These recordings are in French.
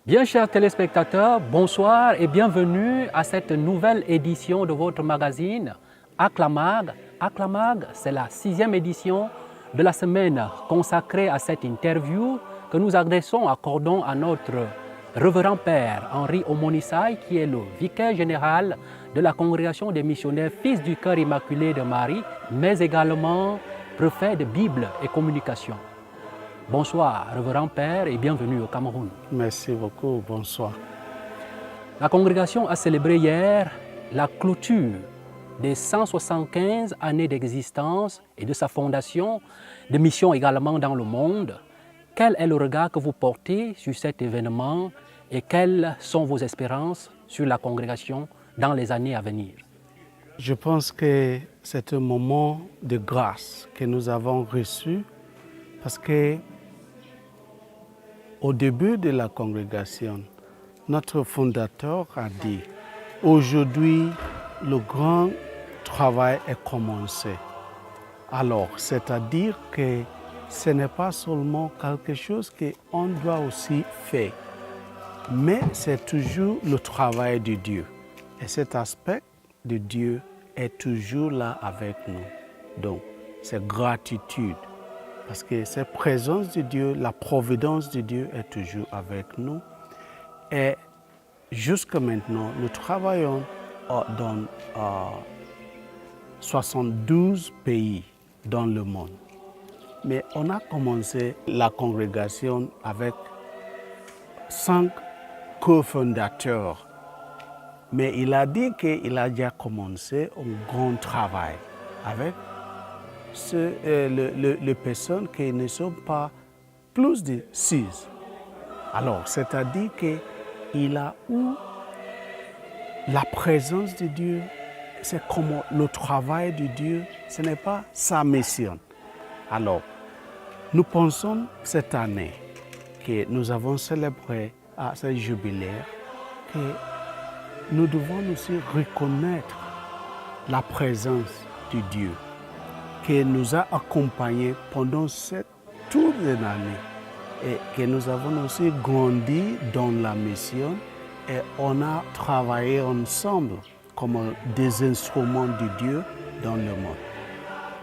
Bien chers téléspectateurs, bonsoir et bienvenue à cette nouvelle édition de votre magazine Acclamag. Acclamag, c'est la 6e édition de la semaine consacrée à cette interview que nous accordons à notre révérend père Henri Omonissaï, qui est le vicaire général de la congrégation des missionnaires Fils du Cœur Immaculé de Marie, mais également préfet de Bible et communication. Bonsoir, révérend père, et bienvenue au Cameroun. Merci beaucoup, bonsoir. La congrégation a célébré hier la clôture des 175 années d'existence et de sa fondation, de mission également dans le monde. Quel est le regard que vous portez sur cet événement et quelles sont vos espérances sur la congrégation dans les années à venir? Je pense que c'est un moment de grâce que nous avons reçu parce que au début de la congrégation, notre fondateur a dit « Aujourd'hui, le grand travail est commencé ». Alors, c'est-à-dire que ce n'est pas seulement quelque chose qu'on doit aussi faire, mais c'est toujours le travail de Dieu. Et cet aspect de Dieu est toujours là avec nous. Donc, c'est gratitude. Parce que cette présence de Dieu, la providence de Dieu est toujours avec nous. Et jusqu'à maintenant, nous travaillons dans 72 pays dans le monde. Mais on a commencé la congrégation avec 5 cofondateurs. Mais il a dit qu'il a déjà commencé un grand travail avec les personnes qui ne sont pas plus de 6. Alors, c'est-à-dire qu'il a eu la présence de Dieu, c'est comme le travail de Dieu, ce n'est pas sa mission. Alors, nous pensons cette année que nous avons célébré à ce jubilaire que nous devons aussi reconnaître la présence de Dieu qui nous a accompagnés pendant toutes les années et que nous avons aussi grandi dans la mission et on a travaillé ensemble comme des instruments de Dieu dans le monde.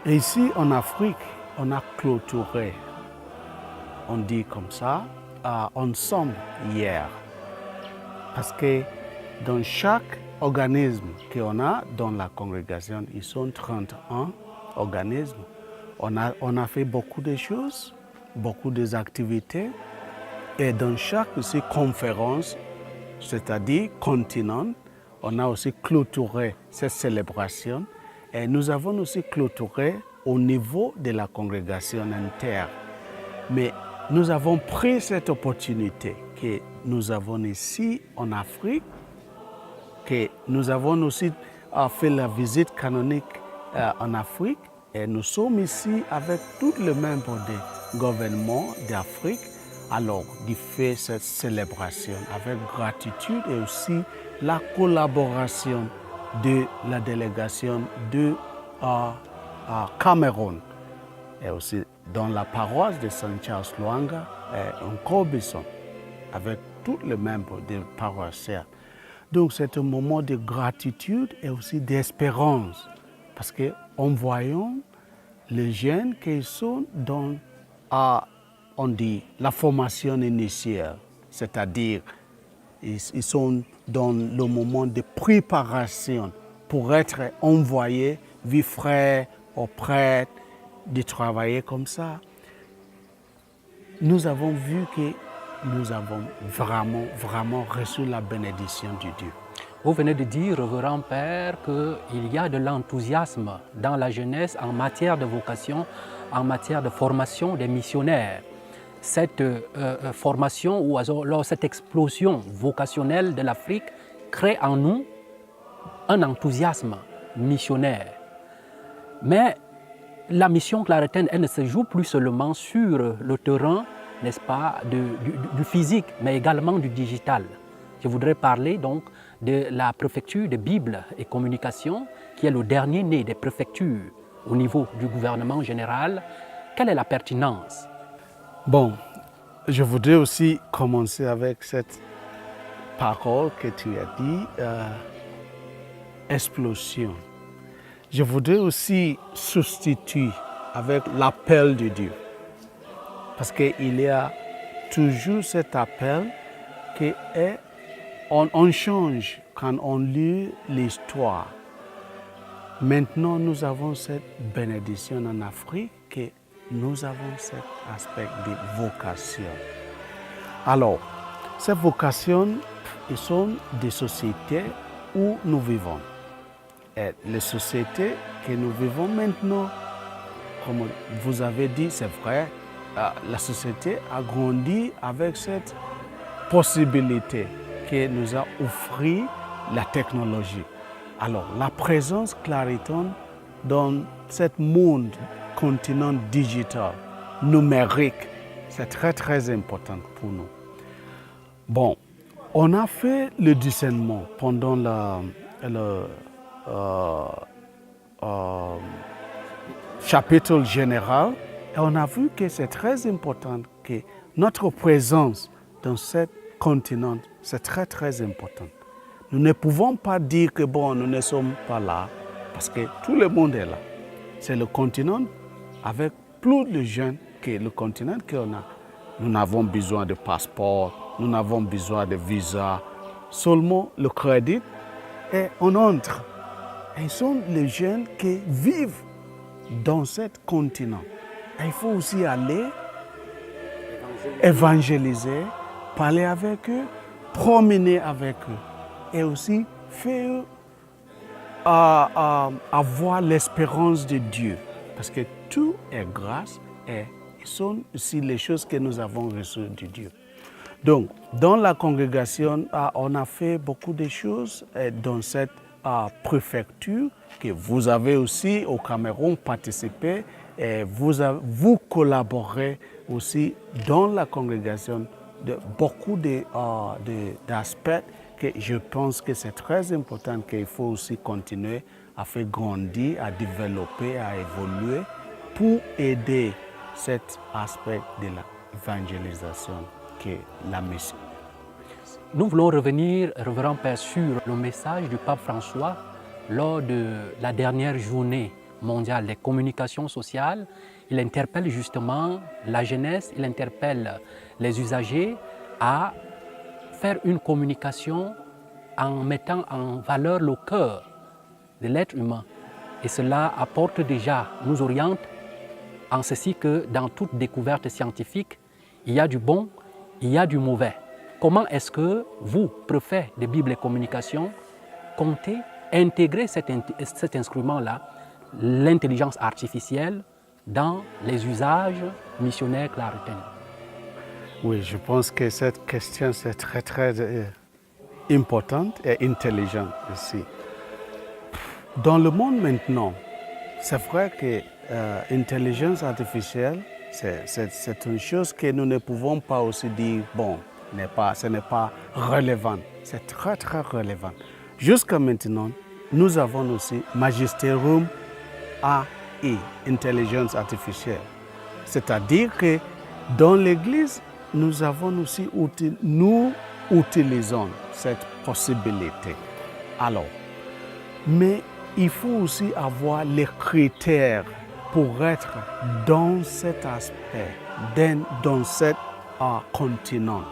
Et ici en Afrique, on a clôturé, on dit comme ça, ensemble hier. Parce que dans chaque organisme qu'on a dans la congrégation, ils sont 31 organismes. On a fait beaucoup de choses, beaucoup d'activités. Et dans chaque conférence, c'est-à-dire continent, on a aussi clôturé cette célébration. Et nous avons aussi clôturé au niveau de la congrégation interne. Mais nous avons pris cette opportunité que nous avons ici en Afrique, que nous avons aussi fait la visite canonique en Afrique et nous sommes ici avec tous les membres du gouvernement d'Afrique. Alors, de faire cette célébration avec gratitude et aussi la collaboration de la délégation de Cameroun et aussi dans la paroisse de Saint-Charles Luanga et en Corbisson avec tous les membres des paroissiens. Donc c'est un moment de gratitude et aussi d'espérance parce qu'en voyant les jeunes qui sont dans on dit la formation initiale, c'est-à-dire ils sont dans le moment de préparation pour être envoyés, vivre frères ou prêtres, de travailler comme ça. Nous avons vu que nous avons vraiment reçu la bénédiction de Dieu. Vous venez de dire, révérend père, qu'il y a de l'enthousiasme dans la jeunesse en matière de vocation, en matière de formation des missionnaires. Cette formation ou alors cette explosion vocationnelle de l'Afrique crée en nous un enthousiasme missionnaire. Mais la mission claretaine, elle ne se joue plus seulement sur le terrain, n'est-ce pas, du physique, mais également du digital. Je voudrais parler donc de la préfecture de Bible et communication, qui est le dernier né des préfectures au niveau du gouvernement général. Quelle est la pertinence? Bon, je voudrais aussi commencer avec cette parole que tu as dit, explosion. Je voudrais aussi substituer avec l'appel de Dieu. Parce qu'il y a toujours cet appel qu'on change quand on lit l'histoire. Maintenant, nous avons cette bénédiction en Afrique que nous avons cet aspect de vocation. Alors, ces vocations sont des sociétés où nous vivons. Et les sociétés que nous vivons maintenant, comme vous avez dit, c'est vrai, la société a grandi avec cette possibilité que nous a offert la technologie. Alors, la présence Clariton dans ce monde, continent digital, numérique, c'est très très important pour nous. Bon, on a fait le discernement pendant le chapitre général et on a vu que c'est très important que notre présence dans ce continent, c'est très très important. Nous ne pouvons pas dire que bon, nous ne sommes pas là parce que tout le monde est là. C'est le continent avec plus de jeunes que le continent qu'on a. Nous n'avons besoin de passeport, nous n'avons besoin de visa, seulement le crédit et on entre. Et ce sont les jeunes qui vivent dans ce continent. Et il faut aussi aller évangéliser, parler avec eux, promener avec eux et aussi faire avoir l'espérance de Dieu. Parce que tout est grâce et ce sont aussi les choses que nous avons reçues de Dieu. Donc, dans la congrégation, on a fait beaucoup de choses dans cette préfecture que vous avez aussi au Cameroun participé et vous collaborez aussi dans la congrégation de beaucoup d'aspects que je pense que c'est très important qu'il faut aussi continuer à faire grandir, à développer, à évoluer pour aider cet aspect de l'évangélisation qui est la mission. Nous voulons revenir, Révérend Père, sur le message du pape François lors de la dernière journée mondiale des communications sociales. Il interpelle justement la jeunesse, il interpelle les usagers à faire une communication en mettant en valeur le cœur de l'être humain. Et cela apporte déjà, nous oriente en ceci que dans toute découverte scientifique, il y a du bon, il y a du mauvais. Comment est-ce que vous, préfet de Bible et Communication, comptez intégrer cet instrument-là, l'intelligence artificielle, dans les usages missionnaires claritains? Oui, je pense que cette question c'est très très importante et intelligente aussi. Dans le monde maintenant, c'est vrai que l'intelligence artificielle, c'est une chose que nous ne pouvons pas aussi dire, bon, ce n'est pas relevant. C'est très très relevant. Jusqu'à maintenant, nous avons aussi Magisterium AI, intelligence artificielle. C'est-à-dire que dans l'Église, nous utilisons cette possibilité. Alors, mais il faut aussi avoir les critères pour être dans cet aspect, dans cet continent.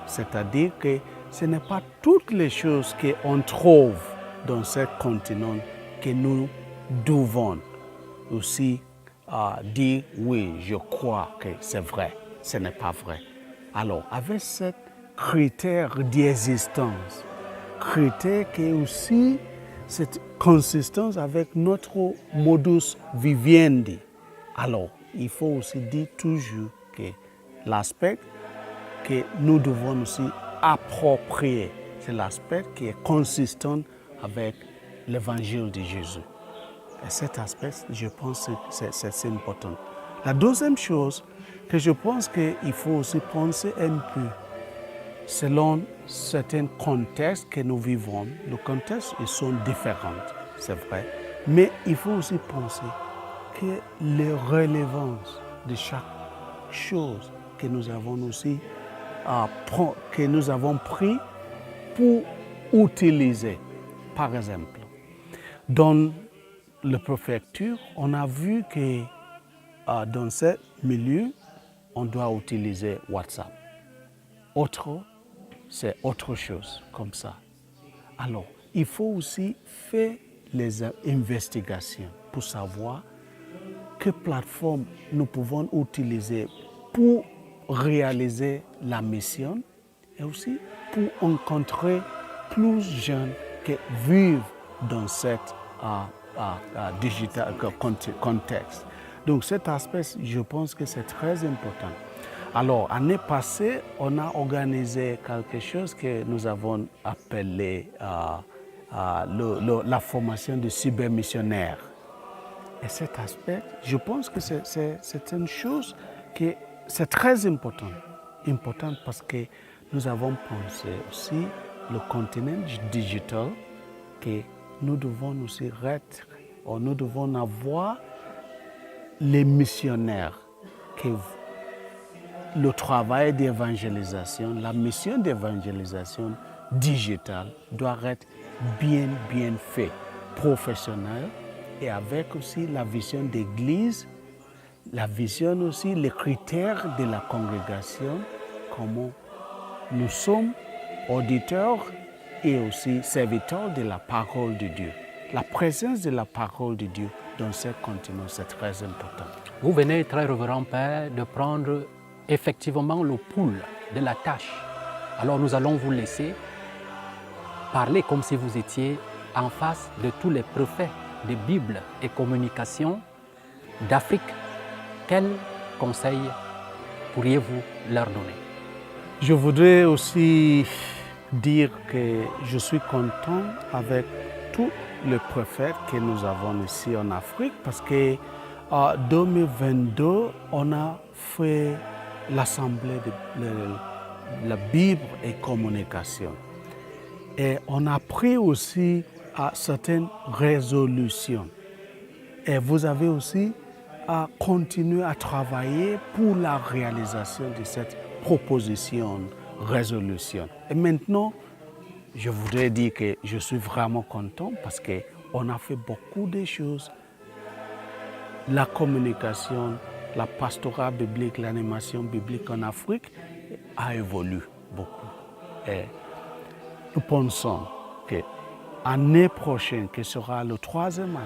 C'est-à-dire que ce n'est pas toutes les choses qu'on trouve dans ce continent que nous devons aussi dire oui, je crois que c'est vrai, ce n'est pas vrai. Alors, avec ce critère d'existence, critère qui est aussi cette consistance avec notre modus vivendi, alors il faut aussi dire toujours que l'aspect que nous devons aussi approprier, c'est l'aspect qui est consistant avec l'évangile de Jésus. Et cet aspect, je pense que c'est important. La deuxième chose que je pense qu'il faut aussi penser un peu, selon certains contextes que nous vivons, les contextes ils sont différents, c'est vrai, mais il faut aussi penser que les relevances de chaque chose que nous avons aussi que nous avons pris pour utiliser. Par exemple, dans la préfecture, on a vu que dans ce milieu, on doit utiliser WhatsApp. Autre, c'est autre chose comme ça. Alors, il faut aussi faire les investigations pour savoir quelle plateforme nous pouvons utiliser pour réaliser la mission et aussi pour rencontrer plus jeunes qui vivent dans cet digital contexte. Donc cet aspect, je pense que c'est très important. Alors, l'année passée, on a organisé quelque chose que nous avons appelé la formation de cybermissionnaires. Et cet aspect, je pense que c'est une chose qui c'est très importante parce que nous avons pensé aussi le continent digital que nous devons aussi être, nous devons avoir les missionnaires, que le travail d'évangélisation, la mission d'évangélisation digitale doit être bien fait, professionnel et avec aussi la vision d'église, la vision aussi, les critères de la congrégation, comment nous sommes auditeurs et aussi serviteurs de la parole de Dieu. La présence de la parole de Dieu dans ce continent, c'est très important. Vous venez, très révérend Père, de prendre effectivement le pouls de la tâche. Alors nous allons vous laisser parler comme si vous étiez en face de tous les prophètes de Bible et communication d'Afrique. Quels conseils pourriez-vous leur donner? Je voudrais aussi dire que je suis content avec tous les prophètes que nous avons ici en Afrique parce que en 2022, on a fait l'Assemblée de la Bible et communication. Et on a pris aussi certaines résolutions. Et vous avez aussi à continuer à travailler pour la réalisation de cette proposition, résolution. Et maintenant, je voudrais dire que je suis vraiment content parce qu'on a fait beaucoup de choses. La communication, la pastorale biblique, l'animation biblique en Afrique a évolué beaucoup. Et nous pensons que l'année prochaine, qui sera la troisième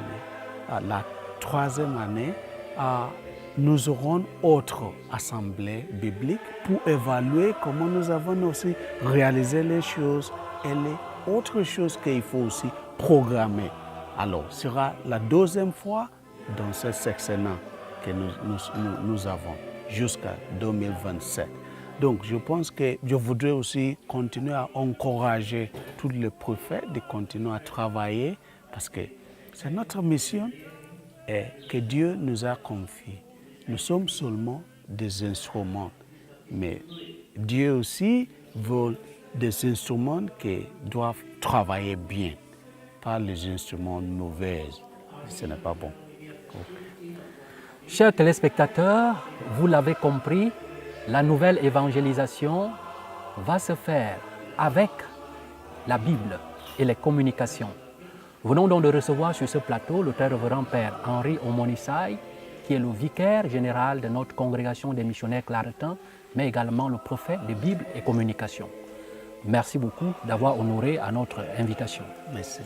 année, nous aurons autre assemblée biblique pour évaluer comment nous avons aussi réalisé les choses et les autres choses qu'il faut aussi programmer. Alors, ce sera la deuxième fois dans ce sexennat que nous avons jusqu'à 2027. Donc, je pense que je voudrais aussi continuer à encourager tous les prophètes de continuer à travailler parce que c'est notre mission et que Dieu nous a confié. Nous sommes seulement des instruments, mais Dieu aussi veut des instruments qui doivent travailler bien, pas les instruments mauvais. Ce n'est pas bon. Chers téléspectateurs, vous l'avez compris, la nouvelle évangélisation va se faire avec la Bible et les communications. Venons donc de recevoir sur ce plateau le très révérend Père Henri Omonissaï, qui est le vicaire général de notre congrégation des missionnaires claretans, mais également le prophète de Bible et communication. Merci beaucoup d'avoir honoré à notre invitation. Merci.